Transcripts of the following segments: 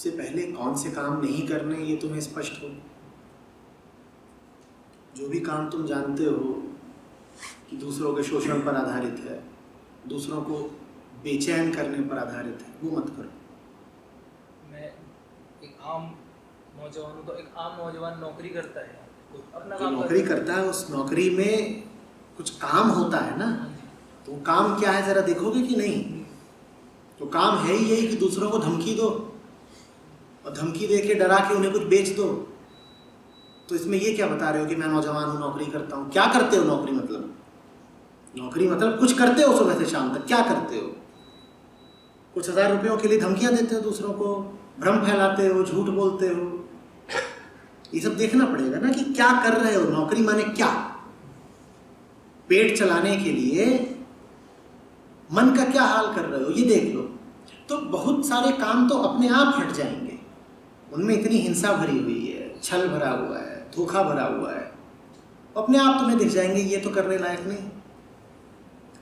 सबसे पहले कौन से काम नहीं करने ये तुम्हें स्पष्ट हो। जो भी काम तुम जानते हो कि दूसरों के शोषण पर आधारित है, दूसरों को बेचैन करने पर आधारित है, वो मत करो। मैं एक आम नौजवान हूँ, तो एक आम नौजवान नौकरी करता है, तो अपना जो काम नौकरी करता है उस नौकरी में कुछ काम होता है ना, तो काम क्या है जरा देखोगे कि नहीं। तो काम है ही यही कि दूसरों को धमकी दो और धमकी दे के डरा के उन्हें कुछ बेच दो। तो इसमें ये क्या बता रहे हो कि मैं नौजवान हूँ, नौकरी करता हूँ। क्या करते हो नौकरी मतलब? नौकरी मतलब कुछ करते हो सुबह से शाम तक। क्या करते हो? कुछ 1000 रुपयों के लिए धमकियां देते हो दूसरों को, भ्रम फैलाते हो, झूठ बोलते हो। ये सब देखना पड़ेगा ना कि क्या कर रहे हो। नौकरी माने क्या? पेट चलाने के लिए मन का क्या हाल कर रहे हो, ये देख लो। तो बहुत सारे काम तो अपने आप हट जाएंगे। उनमें इतनी हिंसा भरी हुई है, छल भरा हुआ है, धोखा भरा हुआ है, अपने आप तुम्हें दिख जाएंगे ये तो करने लायक नहीं।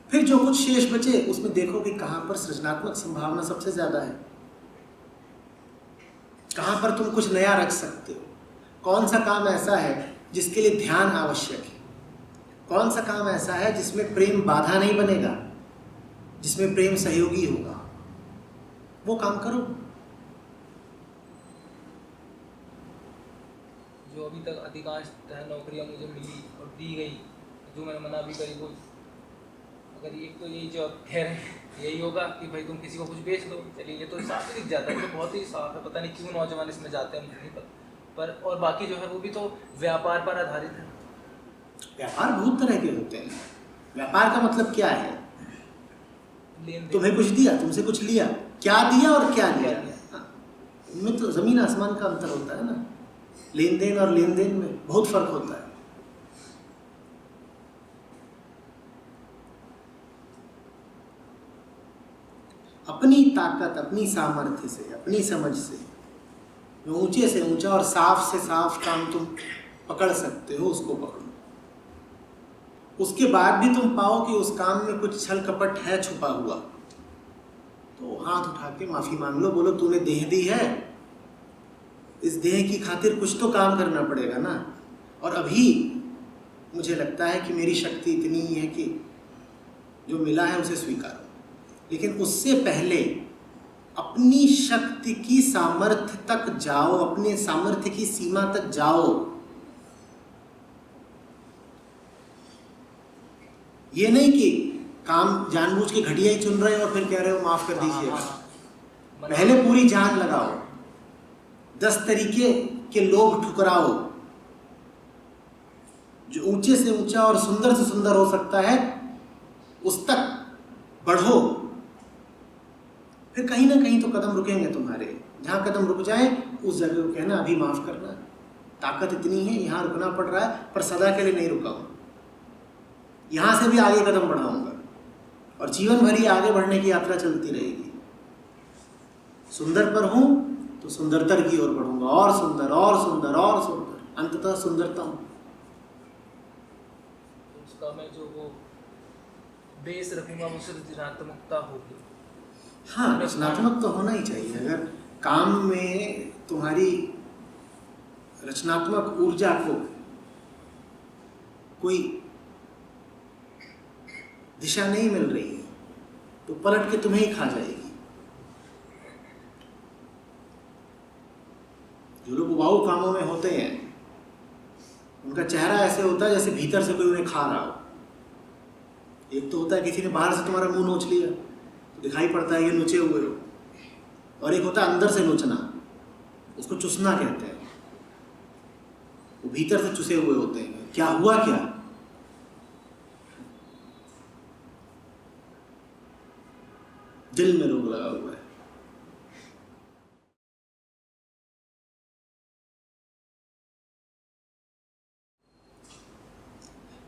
फिर जो कुछ शेष बचे उसमें देखो कि कहां पर सृजनात्मक संभावना सबसे ज्यादा है, कहां पर तुम कुछ नया रख सकते हो। कौन सा काम ऐसा है जिसके लिए ध्यान आवश्यक है, कौन सा काम ऐसा है जिसमें प्रेम बाधा नहीं बनेगा, जिसमें प्रेम सहयोगी होगा, वो काम करो। जो अभी तक अधिकांश नौकरियां मुझे मिली और दी गई, जो मैंने मना भी करी, वो अगर एक तो यही जॉब कह रहे हैं यही होगा कि भाई तुम किसी को कुछ बेच दो, चलिए ये तो साफ दिख जाता है, तो बहुत ही साफ है। पता नहीं क्यों नौजवान इसमें जाते हैं, मुझे नहीं पता। पर और बाकी जो है वो भी तो व्यापार पर आधारित है। व्यापार बहुत तरह के होते हैं। व्यापार का मतलब क्या है? तुम्हें कुछ दिया, तुमसे कुछ लिया। क्या दिया और क्या लिया, उनमें तो जमीन आसमान का अंतर होता है ना। लेन देन और लेन देन में बहुत फर्क होता है। अपनी ताकत, अपनी सामर्थ्य से, अपनी समझ से ऊंचे से ऊंचा और साफ से साफ काम तुम पकड़ सकते हो, उसको पकड़ो। उसके बाद भी तुम पाओ कि उस काम में कुछ छल कपट है छुपा हुआ, तो हाथ उठा के माफी मांग लो। बोलो तूने देह दी है, इस देह की खातिर कुछ तो काम करना पड़ेगा ना। और अभी मुझे लगता है कि मेरी शक्ति इतनी ही है कि जो मिला है उसे स्वीकारो। लेकिन उससे पहले अपनी शक्ति की सामर्थ्य तक जाओ, अपने सामर्थ्य की सीमा तक जाओ। ये नहीं कि काम जानबूझ के घटिया ही चुन रहे हो और फिर कह रहे हो माफ कर दीजिएगा। पहले पूरी जान लगाओ, 10 तरीके के लोग ठुकराओ। जो ऊंचे से ऊंचा और सुंदर से सुंदर हो सकता है उस तक बढ़ो। फिर कहीं ना कहीं तो कदम रुकेंगे तुम्हारे। जहां कदम रुक जाए उस जगह को कहना अभी माफ करना, ताकत इतनी है, यहां रुकना पड़ रहा है, पर सदा के लिए नहीं रुका हूं, यहां से भी आगे कदम बढ़ाऊंगा। और जीवन भर ही आगे बढ़ने की यात्रा चलती रहेगी। सुंदर पर हूं तो सुंदरतर की ओर बढ़ूंगा, और सुंदर और सुंदर और सुंदर, अंततः सुंदरतम। उसका मैं जो वो बेस रखूंगा वो सृजनात्मकता होगी। हाँ, रचनात्मक तो होना ही चाहिए। अगर काम में तुम्हारी रचनात्मक ऊर्जा को कोई दिशा नहीं मिल रही है तो पलट के तुम्हें ही खा जाएगी। जो लोग उबाऊ कामों में होते हैं उनका चेहरा ऐसे होता है जैसे भीतर से कोई उन्हें खा रहा हो। एक तो होता है किसी ने बाहर से तुम्हारा मुंह नोच लिया तो दिखाई पड़ता है ये नोचे हुए हो, और एक होता है अंदर से नोचना, उसको चुसना कहते हैं। वो भीतर से चुसे हुए होते हैं। क्या हुआ, क्या दिल में रोग लगा हुआ है।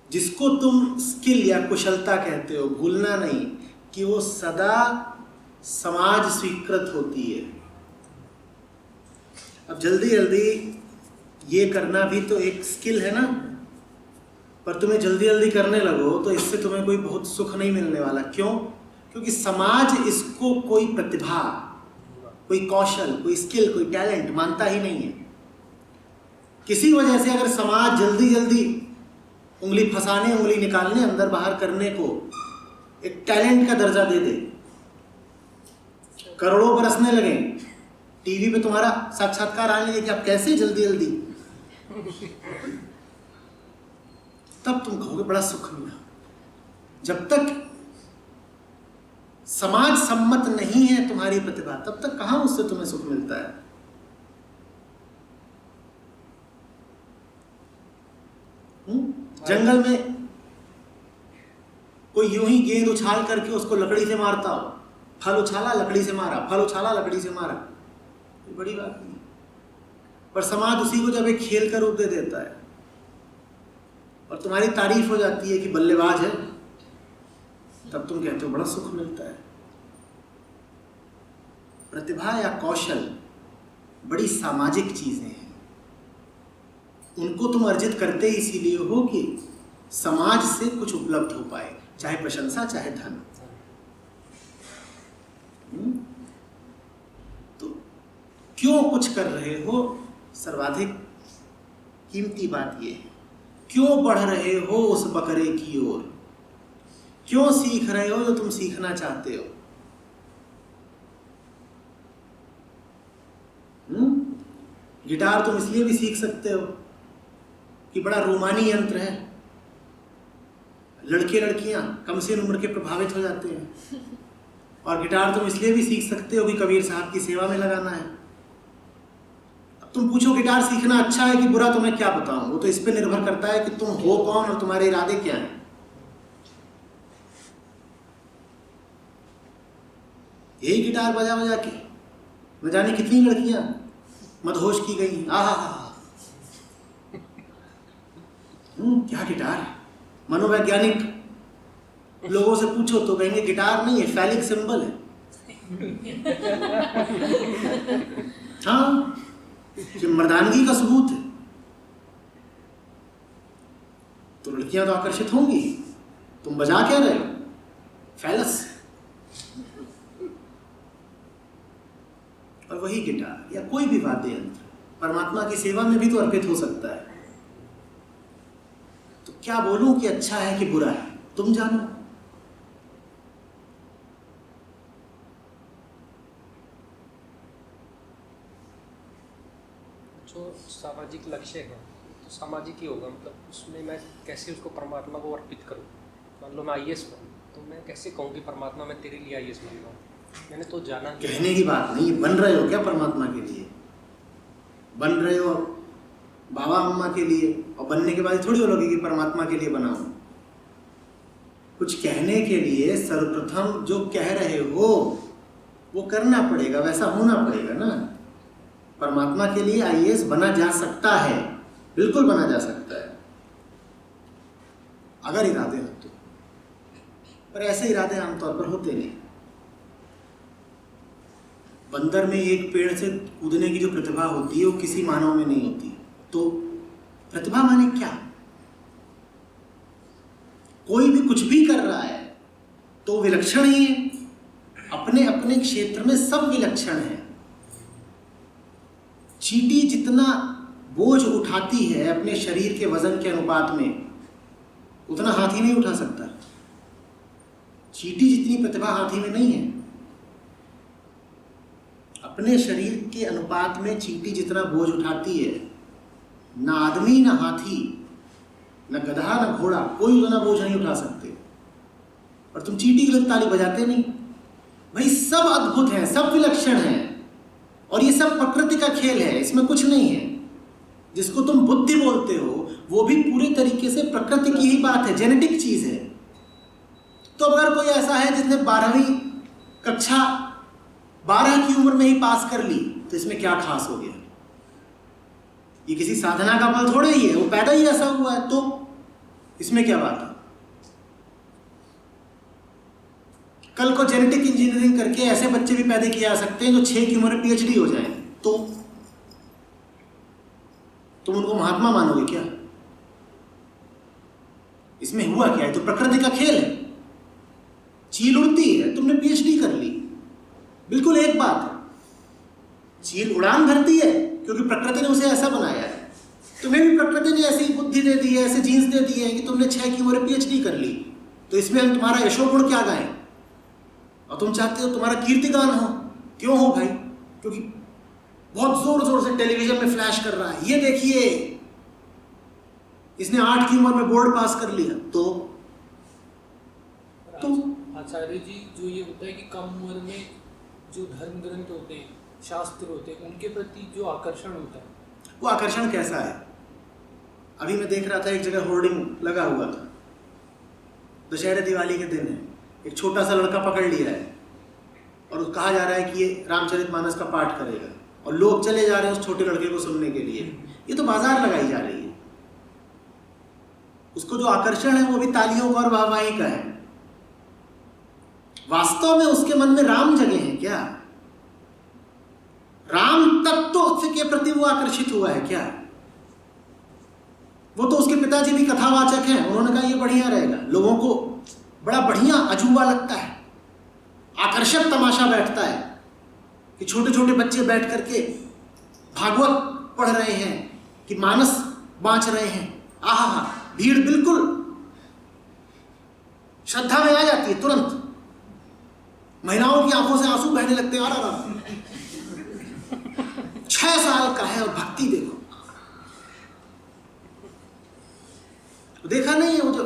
जिसको तुम स्किल या कुशलता कहते हो, भूलना नहीं कि वो सदा समाज स्वीकृत होती है। अब जल्दी जल्दी ये करना भी तो एक स्किल है ना, पर तुम्हें जल्दी जल्दी करने लगो तो इससे तुम्हें कोई बहुत सुख नहीं मिलने वाला। क्यों? क्योंकि समाज इसको कोई प्रतिभा, कोई कौशल, कोई स्किल, कोई टैलेंट मानता ही नहीं है। किसी वजह से अगर समाज जल्दी जल्दी उंगली फंसाने, उंगली निकालने, अंदर बाहर करने को एक टैलेंट का दर्जा दे दे, करोड़ों बरसने लगे, टीवी पे तुम्हारा साक्षात्कार आने लगे कि आप कैसे जल्दी जल्दी, तब तुम कहोगे बड़ा सुख मिला। जब तक समाज सम्मत नहीं है तुम्हारी प्रतिभा, तब तक कहां उससे तुम्हें सुख मिलता है। जंगल में कोई यूं ही गेंद उछाल करके उसको लकड़ी से मारता हो, फल उछाला लकड़ी से मारा, फल उछाला लकड़ी से मारा, कोई बड़ी बात नहीं। पर समाज उसी को जब एक खेल का रूप दे देता है और तुम्हारी तारीफ हो जाती है कि बल्लेबाज है, तब तुम कहते हो बड़ा सुख मिलता है। प्रतिभा या कौशल बड़ी सामाजिक चीजें हैं। उनको तुम अर्जित करते इसीलिए हो कि समाज से कुछ उपलब्ध हो पाए, चाहे प्रशंसा चाहे धन। तो क्यों कुछ कर रहे हो, सर्वाधिक कीमती बात यह है। क्यों बढ़ रहे हो उस बकरे की ओर, क्यों सीख रहे हो जो तुम सीखना चाहते हो। गिटार तुम इसलिए भी सीख सकते हो कि बड़ा रोमानी यंत्र है, लड़के लड़कियां कम से उम्र के प्रभावित हो जाते हैं। और गिटार तुम इसलिए भी सीख सकते हो कि कबीर साहब की सेवा में लगाना है। अब तुम पूछो गिटार सीखना अच्छा है कि बुरा, तुम्हें क्या बताऊं। वो तो इस पे निर्भर करता है कि तुम हो कौन और तुम्हारे इरादे क्या हैं। यही गिटार बजा बजा के न जाने कितनी लड़कियां मदहोश की गई। क्या गिटार है। मनोवैज्ञानिक लोगों से पूछो तो कहेंगे गिटार नहीं है, फैलिक सिंबल है। हाँ, ये मर्दानगी का सबूत है। तो लड़कियां तो आकर्षित होंगी। तुम बजा क्या रहे हो, फैलस। और वही गिटार या कोई भी वाद्य यंत्र परमात्मा की सेवा में भी तो अर्पित हो सकता है। तो क्या बोलूं कि अच्छा है कि बुरा है, तुम जानो। जो सामाजिक लक्ष्य है तो सामाजिक ही होगा, मतलब उसमें मैं कैसे उसको परमात्मा को अर्पित करूं। मान लो मैं IAS बनूं तो मैं कैसे कहूँ कि परमात्मा मैं तेरे लिए IAS बन रहा हूँ। मैंने तो जाना, कहने की बात नहीं, बन रहे हो क्या परमात्मा के लिए। बन रहे हो बाबा अम्मा के लिए, और बनने के बाद थोड़ी बोलोगे कि परमात्मा के लिए बनाओ। कुछ कहने के लिए सर्वप्रथम जो कह रहे हो वो करना पड़ेगा, वैसा होना पड़ेगा ना। परमात्मा के लिए IAS बना जा सकता है, बिल्कुल बना जा सकता है, अगर इरादे हो तो। पर ऐसे इरादे आमतौर पर होते नहीं। बंदर में एक पेड़ से कूदने की जो प्रतिभा होती है वो किसी मानव में नहीं होती। तो प्रतिभा माने क्या। कोई भी कुछ भी कर रहा है तो विलक्षण ही है। अपने अपने क्षेत्र में सब विलक्षण है। चींटी जितना बोझ उठाती है अपने शरीर के वजन के अनुपात में, उतना हाथी नहीं उठा सकता। चींटी जितनी प्रतिभा हाथी में नहीं है। अपने शरीर के अनुपात में चींटी जितना बोझ उठाती है, ना आदमी ना हाथी ना गधा ना घोड़ा, कोई उतना बोझ नहीं उठा सकते। और तुम चींटी के लिए ताली बजाते नहीं। भाई सब अद्भुत है, सब विलक्षण है, और ये सब प्रकृति का खेल है, इसमें कुछ नहीं है। जिसको तुम बुद्धि बोलते हो वो भी पूरे तरीके से प्रकृति की ही बात है, जेनेटिक चीज है। तो अगर कोई ऐसा है जिसने 12वीं कक्षा 12 की उम्र में ही पास कर ली, तो इसमें क्या खास हो गया। ये किसी साधना का फल थोड़े ही है, वो पैदा ही ऐसा हुआ है, तो इसमें क्या बात है। कल को जेनेटिक इंजीनियरिंग करके ऐसे बच्चे भी पैदा किए जा सकते हैं जो 6 की उम्र में PhD हो जाए, तो तुम उनको महात्मा मानोगे क्या। इसमें हुआ क्या है, तो प्रकृति का खेल है। चील उड़ती है, तुमने PhD कर ली, बिल्कुल एक बात है। चील उड़ान भरती है क्योंकि प्रकृति ने उसे ऐसा बनाया है। तुम्हें भी प्रकृति ने ऐसी बुद्धि दे दी है, ऐसे जीन्स दे दिए हैं कि तुमने 6 की उम्र PhD कर ली, तो इसमें हम तुम्हारा यशोगुण क्या गाएं? और तुम चाहते हो तुम्हारा कीर्तिगान हो। क्यों हो भाई? क्योंकि बहुत जोर जोर से टेलीविजन में फ्लैश कर रहा है, ये देखिए इसने 8 की उम्र में बोर्ड पास कर लिया। तो आचार्य जी, जो ये होता है कि कम उम्र में जो धर्म ग्रंथ होते हैं, शास्त्र होते हैं, उनके प्रति जो आकर्षण होता है, वो आकर्षण कैसा है? अभी मैं देख रहा था एक जगह होर्डिंग लगा हुआ था, दशहरे दिवाली के दिन है, एक छोटा सा लड़का पकड़ लिया है और कहा जा रहा है कि ये रामचरितमानस का पाठ करेगा, और लोग चले जा रहे हैं उस छोटे लड़के को सुनने के लिए। ये तो बाजार लगाई जा रही है। उसको जो आकर्षण है वो भी तालियों का और वाहवाही का है। वास्तव में उसके मन में राम जगे हैं क्या? राम तत्व के प्रति वो आकर्षित हुआ है क्या? वो तो उसके पिताजी भी कथावाचक हैं, उन्होंने कहा ये बढ़िया रहेगा, लोगों को बड़ा बढ़िया अजूबा लगता है, आकर्षक तमाशा बैठता है कि छोटे छोटे बच्चे बैठ करके भागवत पढ़ रहे हैं कि मानस बांच रहे हैं। आहा, भीड़ बिल्कुल श्रद्धा में आ जाती है तुरंत। महिलाओं की आंखों से आंसू बहने लगते हैं। और 6 साल का है और भक्ति देखो। देखा नहीं है वो जो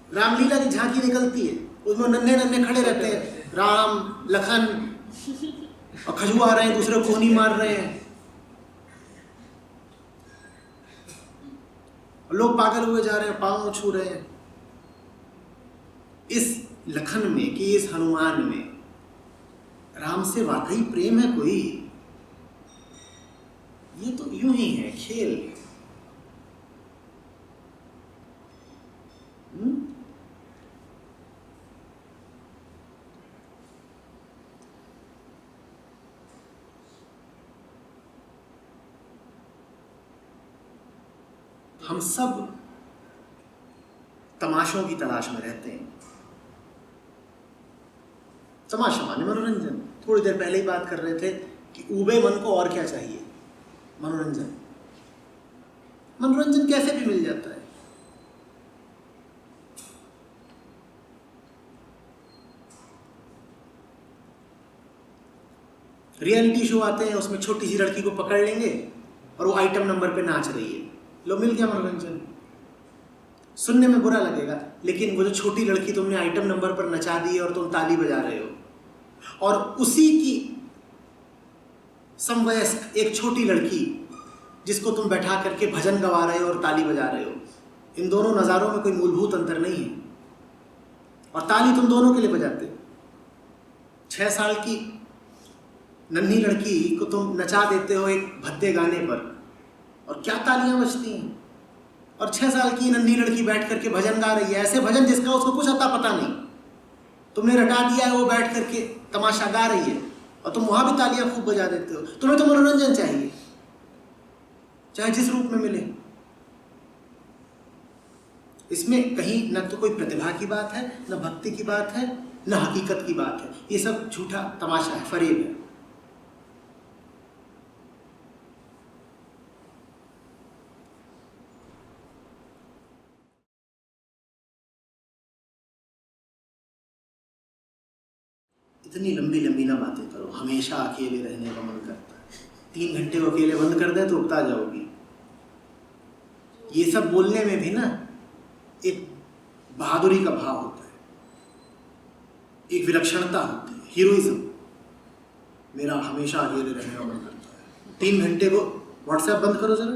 रामलीला की झांकी निकलती है, उसमें नन्हे नन्हे खड़े रहते हैं, राम लखन, और खजुआ आ रहे हैं, दूसरे को कोहनी मार रहे हैं, लोग पागल हुए जा रहे हैं, पांव छू रहे हैं। इस लखन में कि इस हनुमान में राम से वाकई प्रेम है कोई? ये तो यूं ही है, खेल। हम सब तमाशों की तलाश में रहते हैं। तमाशा माने मनोरंजन। थोड़ी देर पहले ही बात कर रहे थे कि ऊबे मन को और क्या चाहिए? मनोरंजन। मनोरंजन कैसे भी मिल जाता है। रियलिटी शो आते हैं, उसमें छोटी सी लड़की को पकड़ लेंगे और वो आइटम नंबर पे नाच रही है, लो मिल गया मनोरंजन। सुनने में बुरा लगेगा, लेकिन वो जो छोटी लड़की तुमने आइटम नंबर पर नचा दी है और तुम ताली बजा रहे हो, और उसी की समवयस्क एक छोटी लड़की जिसको तुम बैठा करके भजन गवा रहे हो और ताली बजा रहे हो, इन दोनों नज़ारों में कोई मूलभूत अंतर नहीं है, और ताली तुम दोनों के लिए बजाते हो। 6 साल की नन्ही लड़की को तुम नचा देते हो एक भद्दे गाने पर, और क्या तालियां बजती हैं। और 6 साल की नन्ही लड़की बैठ करके भजन गा रही है, ऐसे भजन जिसका उसको कुछ अता पता नहीं, तुमने रटा दिया है, वो बैठ करके तमाशा गा रही है और तुम वहां भी तालियां खूब बजा देते हो। तुम्हें तो मनोरंजन चाहिए, चाहे जिस रूप में मिले। इसमें कहीं न तो कोई प्रतिभा की बात है, न भक्ति की बात है, न हकीकत की बात है। ये सब झूठा तमाशा है, फरेब है। इतनी लंबी लंबी ना बातें करो, हमेशा अकेले रहने का मन करता है। 3 घंटे को अकेले बंद कर दे तो उगता जाओगी। ये सब बोलने में भी ना एक बहादुरी का भाव होता है, एक विलक्षणता होती है, हीरोइज्म। मेरा हमेशा अकेले रहने का मन करता है। 3 घंटे को व्हाट्सएप बंद करो जरा।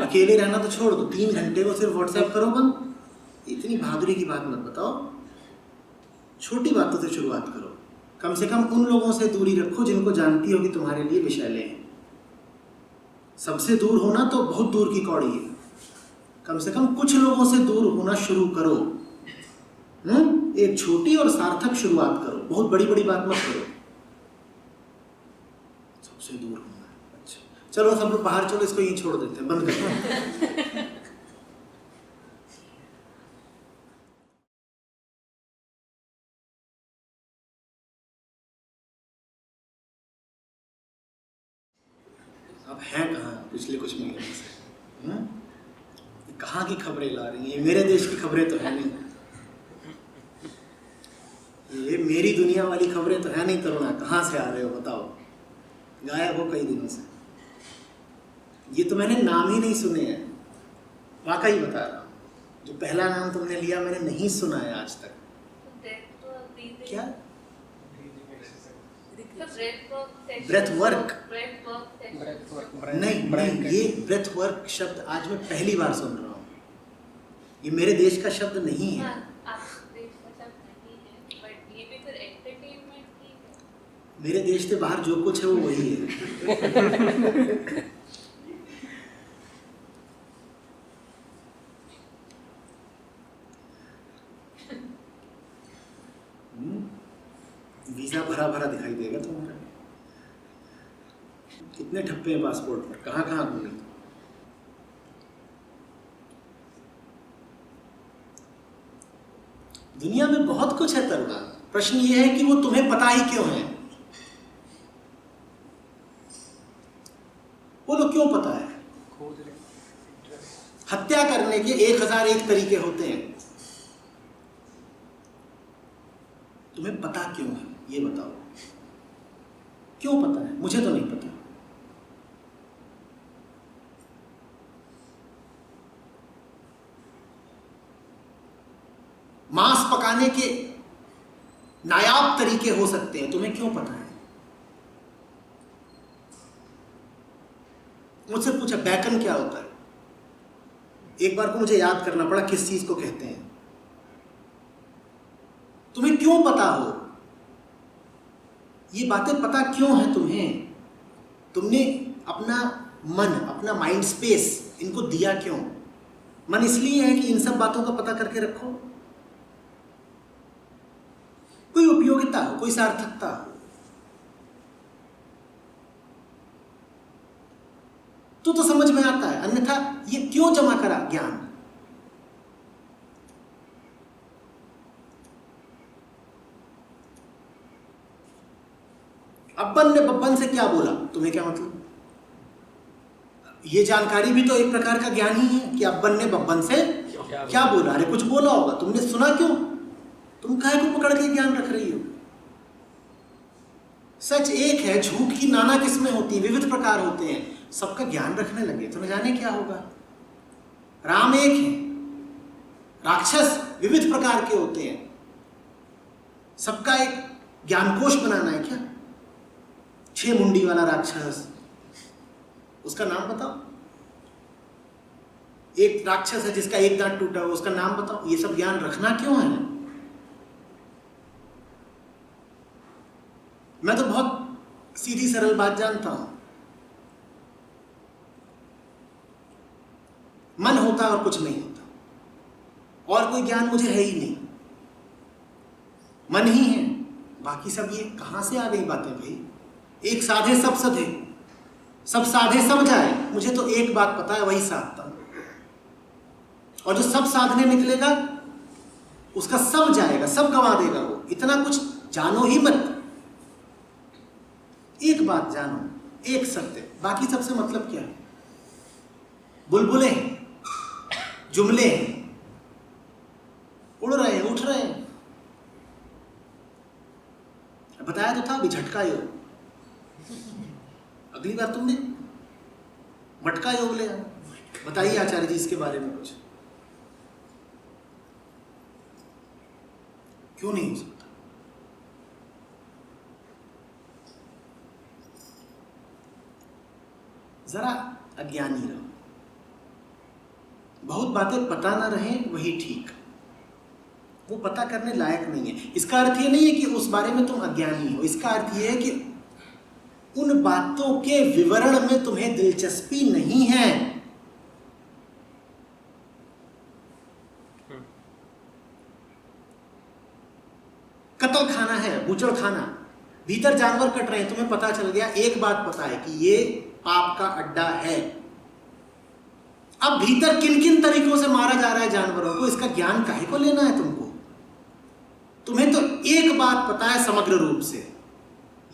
अकेले रहना तो छोड़ दो, 3 घंटे को सिर्फ व्हाट्सएप करो बंद। इतनी बहादुरी की बात मत बताओ, छोटी बातों से शुरुआत करो। कम से कम उन लोगों से दूरी रखो जिनको जानती हो कि तुम्हारे लिए विषैले हैं। सबसे दूर होना तो बहुत दूर की कौड़ी है, कम से कम कुछ लोगों से दूर होना शुरू करो। एक छोटी और सार्थक शुरुआत करो, बहुत बड़ी बड़ी बात मत करो। सबसे दूर होना है, अच्छा चलो सब लोग बाहर चलो, इसको यहीं छोड़ देते हैं, बंद करते हैं। हैं कहाँ पिछले कुछ महीनों से? कहाँ की खबरें ला रही हैं? मेरे देश की खबरें तो है नहीं, ये मेरी दुनिया वाली खबरें तो है नहीं। तरुणा कहाँ से आ रहे हो बताओ? गायब हो कई दिनों से। ये तो मैंने नाम ही नहीं सुने हैं, वाकई बता रहा हूँ। जो पहला नाम तुमने लिया मैंने नहीं सुना है आज तक। क्या? Breath work? नहीं, ये ब्रेथ वर्क शब्द आज मैं पहली बार सुन रहा हूँ। ये मेरे देश का शब्द नहीं है। मेरे देश से बाहर जो कुछ है वो वही है। वीजा भरा भरा दिखाई देगा तुम्हारा। कितने ठप्पे हैं पासपोर्ट पर, कहाँ कहाँ घूमे? दुनिया में बहुत कुछ है तरुणा। प्रश्न ये है कि वो तुम्हें पता ही क्यों है? बोलो क्यों पता है? हत्या करने के 1001 तरीके होते हैं, तुम्हें पता क्यों है ये बताओ। क्यों पता है? मुझे तो नहीं पता। मांस पकाने के नायाब तरीके हो सकते हैं, तुम्हें क्यों पता है? मुझसे पूछा बैकन क्या होता है, एक बार को मुझे याद करना पड़ा किस चीज को कहते हैं। तुम्हें क्यों पता हो? ये बातें पता क्यों है तुम्हें? तुमने अपना मन, अपना माइंड स्पेस इनको दिया क्यों? मन इसलिए है कि इन सब बातों का पता करके रखो, कोई उपयोगिता हो, कोई सार्थकता हो, तो समझ में आता है। अन्यथा ये क्यों जमा करा ज्ञान? अब्बन ने बब्बन से क्या बोला, तुम्हें क्या मतलब? ये जानकारी भी तो एक प्रकार का ज्ञान ही है कि अब्बन ने बब्बन से क्या बोला। अरे कुछ बोला होगा, तुमने सुना क्यों? तुम काहे को पकड़ के ज्ञान रख रही हो? सच एक है, झूठ की नाना किस्में होती हैं, विविध प्रकार होते हैं। सबका ज्ञान रखने लगे तो न जाने क्या होगा। राम एक है, राक्षस विविध प्रकार के होते हैं। सबका एक ज्ञानकोश बनाना है क्या? 6 मुंडी वाला राक्षस, उसका नाम बताओ। एक राक्षस है जिसका एक दांत टूटा हुआ, उसका नाम बताओ। ये सब ज्ञान रखना क्यों है? मैं तो बहुत सीधी सरल बात जानता हूं। मन होता और कुछ नहीं होता, और कोई ज्ञान मुझे है ही नहीं। मन ही है, बाकी सब ये कहां से आ गई बातें भाई? एक साधे सब सधे, सब साधे सब जाए। मुझे तो एक बात पता है, वही साधता हूं। और जो सब साधने निकलेगा उसका सब जाएगा, सब गंवा देगा वो। इतना कुछ जानो ही मत। एक बात जानो, एक सत्य, बाकी सबसे मतलब क्या है? बुलबुलें हैं, जुमले हैं, उड़ रहे हैं, उठ रहे हैं। बताया तो था अभी झटका योग। अगली बार तुमने मटका योग ले आना। बताइए आचार्य जी इसके बारे में कुछ। क्यों नहीं हो सकता? जरा अज्ञानी रहो। बहुत बातें पता ना रहे वही ठीक, वो पता करने लायक नहीं है। इसका अर्थ ये नहीं है कि उस बारे में तुम अज्ञानी हो। इसका अर्थ ये है कि उन बातों के विवरण में तुम्हें दिलचस्पी नहीं है। कत्ल खाना है, बूचड़ खाना, भीतर जानवर कट रहे हैं, तुम्हें पता चल गया, एक बात पता है कि ये पाप का अड्डा है। अब भीतर किन किन तरीकों से मारा जा रहा है जानवरों को, इसका ज्ञान काहे को लेना है तुमको? तुम्हें तो एक बात पता है समग्र रूप से,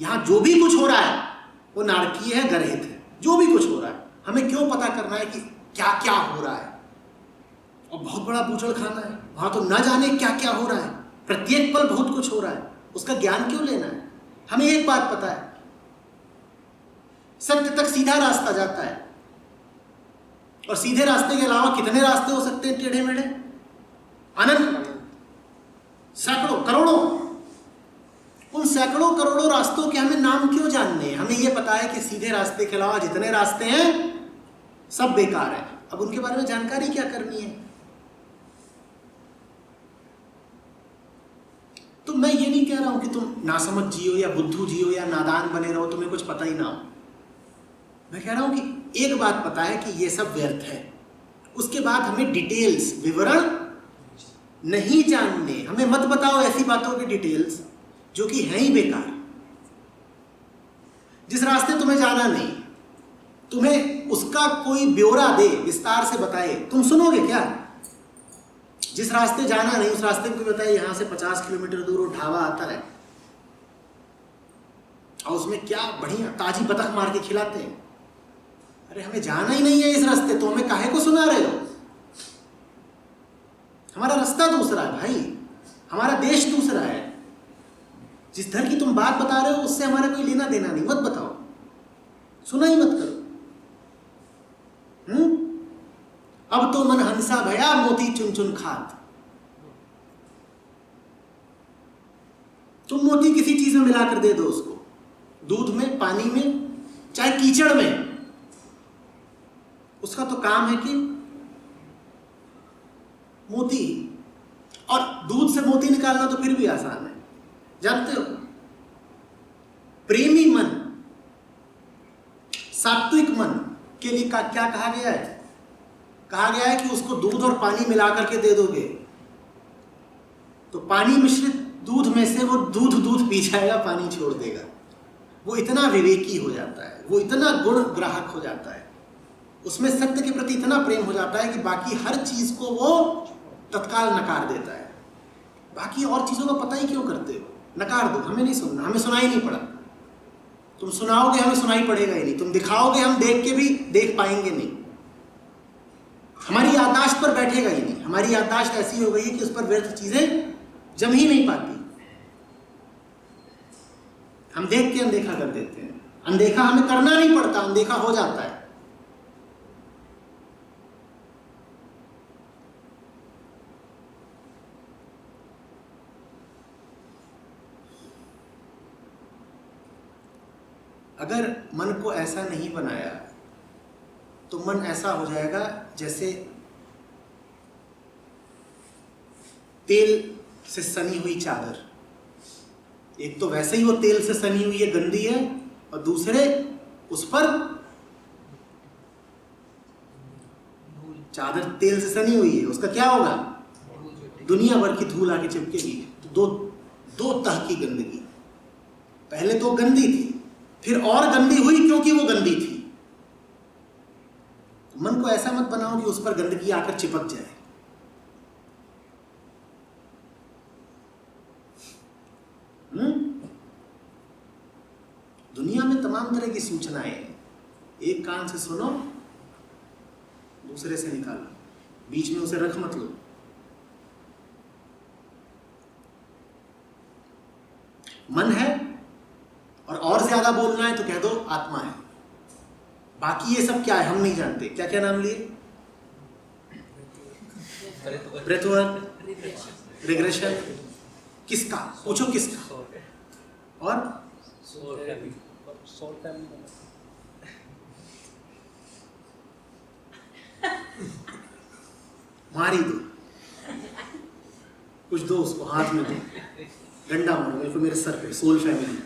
यहां जो भी कुछ हो रहा है वो नारकीय है, गर्हित है। जो भी कुछ हो रहा है, हमें क्यों पता करना है कि क्या क्या हो रहा है? और बहुत बड़ा बूचड़ खाना है, वहां तो न जाने क्या क्या हो रहा है, प्रत्येक पल बहुत कुछ हो रहा है, उसका ज्ञान क्यों लेना है? हमें एक बात पता है, सत्य तक सीधा रास्ता जाता है, और सीधे रास्ते के अलावा कितने रास्ते हो सकते हैं टेढ़े मेढ़े? अनंत, सैकड़ों, करोड़ों। उन सैकड़ों करोड़ों रास्तों के हमें नाम क्यों जानने हैं? हमें यह पता है कि सीधे रास्ते के अलावा जितने रास्ते हैं सब बेकार है। अब उनके बारे में जानकारी क्या करनी है? तो मैं ये नहीं कह रहा हूं कि तुम नासमझ जियो या बुद्धू जियो या नादान बने रहो, तुम्हें कुछ पता ही ना हो। मैं कह रहा हूं कि एक बात पता है कि ये सब व्यर्थ है, उसके बाद हमें डिटेल्स, विवरण नहीं जानने। हमें मत बताओ ऐसी बातों की डिटेल्स जो कि हैं ही बेकार। जिस रास्ते तुम्हें जाना नहीं, तुम्हें उसका कोई ब्यौरा दे, विस्तार से बताए, तुम सुनोगे क्या? जिस रास्ते जाना नहीं, उस रास्ते को बताए यहां से 50 किलोमीटर दूर वो ढाबा आता है और उसमें क्या बढ़िया ताजी बतख मार के खिलाते हैं। अरे हमें जाना ही नहीं है इस रास्ते, तो हमें काहे को सुना रहे हो? हमारा रास्ता दूसरा है भाई, हमारा देश दूसरा है। जिस धर की तुम बात बता रहे हो उससे हमारा कोई लेना देना नहीं, मत बताओ, सुना ही मत करो। अब तो मन हंसा भया मोती चुन चुन खात। तुम मोती किसी चीज में मिलाकर दे दो उसको, दूध में, पानी में, चाहे कीचड़ में, उसका तो काम है कि मोती। और दूध से मोती निकालना तो फिर भी आसान है, जानते हो? प्रेमी मन, सात्विक मन के लिए क्या कहा गया है? कहा गया है कि उसको दूध और पानी मिला करके दे दोगे तो पानी मिश्रित दूध में से वो दूध पी जाएगा, पानी छोड़ देगा। वो इतना विवेकी हो जाता है, वो इतना गुण ग्राहक हो जाता है, उसमें सत्य के प्रति इतना प्रेम हो जाता है कि बाकी हर चीज को वो तत्काल नकार देता है। बाकी और चीजों का पता ही क्यों करते हो? नकार दो, हमें नहीं सुनना, हमें सुनाई नहीं पड़ा। तुम सुनाओगे हमें सुनाई पड़ेगा ही नहीं, तुम दिखाओगे हम देख के भी देख पाएंगे नहीं, हमारी याददाश्त पर बैठेगा ही नहीं। हमारी याददाश्त ऐसी हो गई है कि उस पर व्यर्थ चीजें जम ही नहीं पाती। हम देख के अनदेखा कर देते हैं। अनदेखा हमें करना नहीं पड़ता, अनदेखा हो जाता है। अगर मन को ऐसा नहीं बनाया तो मन ऐसा हो जाएगा जैसे तेल से सनी हुई चादर। एक तो वैसे ही वो तेल से सनी हुई है, गंदी है, और दूसरे उस पर चादर तेल से सनी हुई है, उसका क्या होगा? दुनिया भर की धूल आके चिपकेगी। तो दो तह की गंदगी। पहले तो गंदी थी, फिर और गंदी हुई क्योंकि वो गंदी थी। मन को ऐसा मत बनाओ कि उस पर गंदगी आकर चिपक जाए। दुनिया में तमाम तरह की सूचनाएं हैं, एक कान से सुनो, दूसरे से निकालो, बीच में उसे रख मत लो। मन है और ज्यादा बोलना है तो कह दो आत्मा है। बाकी ये सब क्या है हम नहीं जानते। क्या क्या नाम लिए? ब्रेथवर्क, रिग्रेशन। किसका पूछो, किसका? और मारी दो, कुछ दो उसको, हाथ में दो, डंडा मारो मेरे को, मेरे सर पे। Soul family.